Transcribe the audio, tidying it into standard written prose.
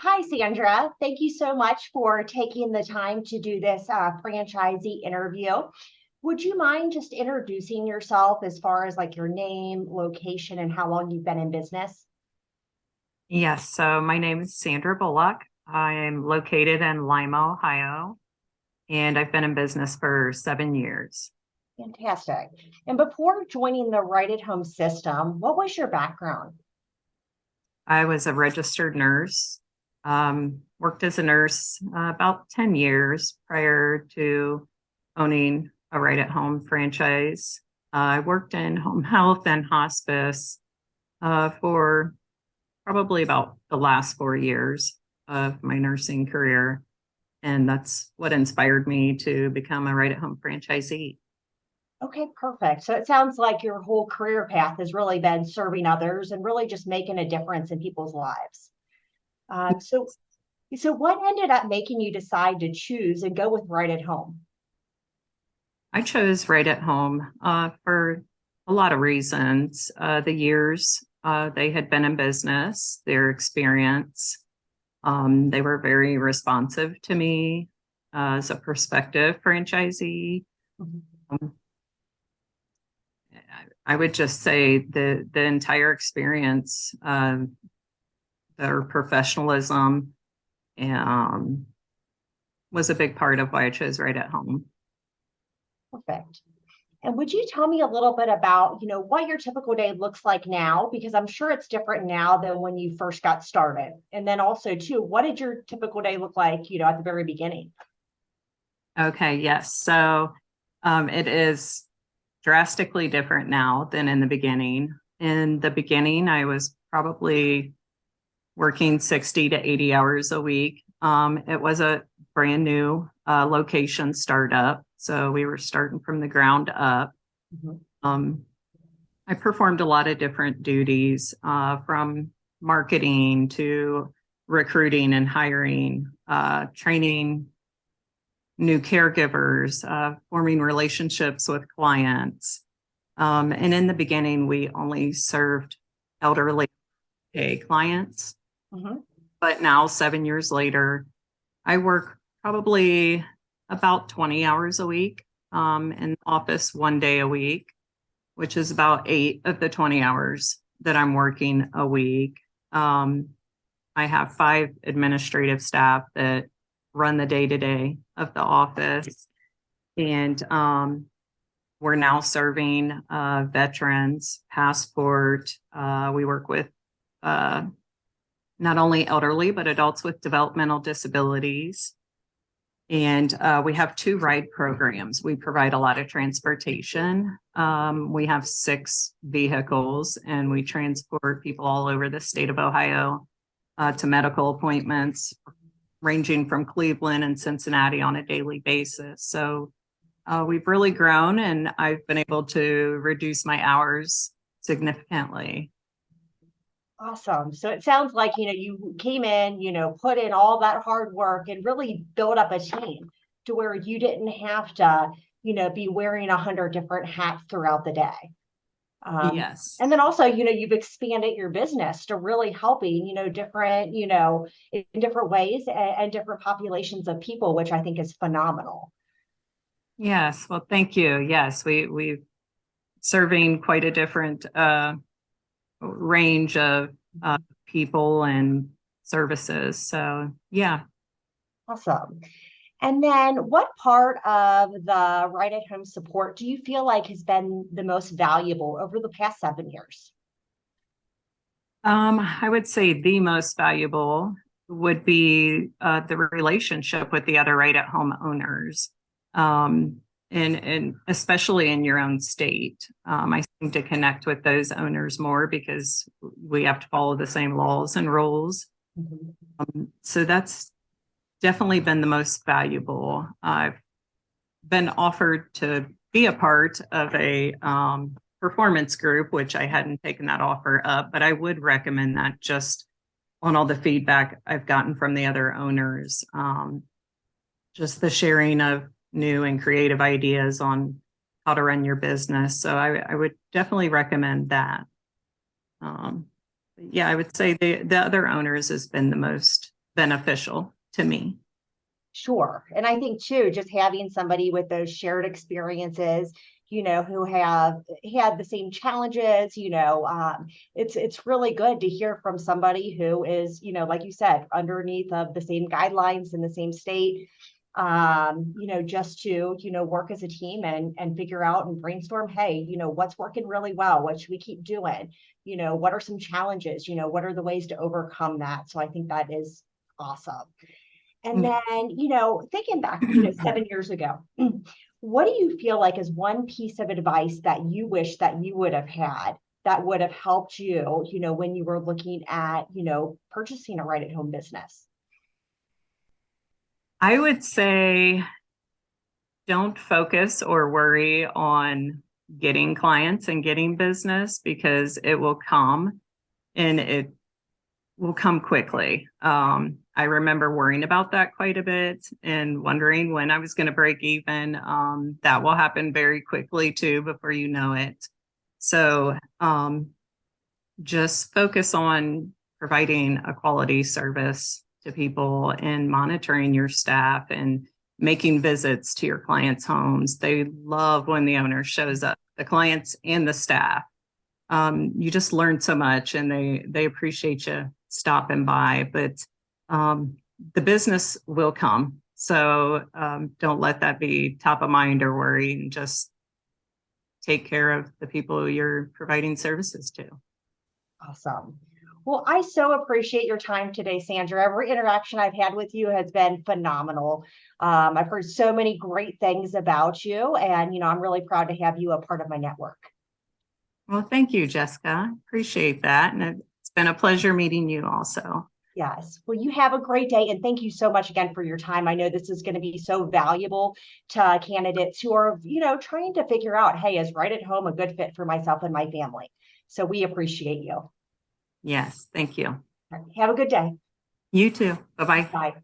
Hi, Sandra. Thank you so much for taking the time to do this franchisee interview. Would you mind just introducing yourself as far as like your name, location, and how long you've been in business? Yes, so my name is Sandra Bullock. I am located in Lima, Ohio, and I've been in business for 7 years. Fantastic. And before joining the Right at Home system, what was your background? I was a registered nurse, worked as a nurse about 10 years prior to owning a Right at Home franchise. I worked in home health and hospice for probably about the last 4 years of my nursing career. And that's what inspired me to become a Right at Home franchisee. Okay, perfect. So it sounds like your whole career path has really been serving others and really just making a difference in people's lives. So what ended up making you decide to choose and go with Right at Home? I chose Right at Home for a lot of reasons. The years they had been in business, their experience, they were very responsive to me as a prospective franchisee. Mhm. Um, I would just say the entire experience, their professionalism, um, was a big part of why I chose Right at Home. Perfect. And would you tell me a little bit about, what your typical day looks like now? Because I'm sure it's different now than when you first got started. And then also, too, what did your typical day look like, at the very beginning? Okay, yes. So it is drastically different now than in the beginning. In the beginning, I was probably working 60 to 80 hours a week. It was a brand new location startup. So we were starting from the ground up. Mhm. Um, I performed a lot of different duties from marketing to recruiting and hiring, training new caregivers, forming relationships with clients. And in the beginning, we only served elderly pay clients. Mhm. But now, 7 years later, I work probably about 20 hours a week in the office 1 day a week, which is about 8 of the 20 hours that I'm working a week. Um, I have 5 administrative staff that run the day to day of the office. And we're now serving veterans, passport. We work with uh, not only elderly, but adults with developmental disabilities. And we have 2 ride programs. We provide a lot of transportation. We have 6 vehicles, and we transport people all over the state of Ohio to medical appointments, ranging from Cleveland and Cincinnati on a daily basis. So we've really grown, and I've been able to reduce my hours significantly. Awesome. So it sounds like, you came in, put in all that hard work and really build up a team to where you didn't have to, be wearing 100 different hats throughout the day. Yes. And then also, you've expanded your business to really helping, different, in different ways and different populations of people, which I think is phenomenal. Yes. Well, thank you. Yes, we've serving quite a different range of uh, people and services. So yeah. Awesome. And then what part of the right at home support do you feel like has been the most valuable over the past 7 years? I would say the most valuable would be the relationship with the other right at home owners. Um, and especially in your own state. I seem to connect with those owners more because we have to follow the same laws and rules. Mhm. So that's definitely been the most valuable. I've been offered to be a part of a performance group, which I hadn't taken that offer up, but I would recommend that just on all the feedback I've gotten from the other owners. Just the sharing of new and creative ideas on how to run your business. So I would definitely recommend that. Yeah, I would say the other owners has been the most beneficial to me. Sure. And I think too, just having somebody with those shared experiences, who have had the same challenges, it's really good to hear from somebody who is, like you said, underneath of the same guidelines in the same state, just to, work as a team and figure out and brainstorm, hey, what's working really well? What should we keep doing? What are some challenges? What are the ways to overcome that? So I think that is awesome. And then, thinking back, 7 years ago, what do you feel like is one piece of advice that you wish that you would have had that would have helped you, when you were looking at, purchasing a right at home business? I would say don't focus or worry on getting clients and getting business, because it will come, and it will come quickly. I remember worrying about that quite a bit and wondering when I was going to break even. That will happen very quickly too, before you know it. So just focus on providing a quality service to people and monitoring your staff and making visits to your clients' homes. They love when the owner shows up, the clients and the staff. You just learn so much, and they appreciate you stopping by, but the business will come. So don't let that be top of mind or worry, and just take care of the people you're providing services to. Awesome. Well, I so appreciate your time today, Sandra. Every interaction I've had with you has been phenomenal. I've heard so many great things about you, and, I'm really proud to have you a part of my network. Well, thank you, Jessica. Appreciate that. And it's been a pleasure meeting you also. Yes. Well, you have a great day, and thank you so much again for your time. I know this is going to be so valuable to candidates who are, trying to figure out, hey, is right at home a good fit for myself and my family? So we appreciate you. Yes, thank you. Have a good day. You too. Bye-bye. Bye.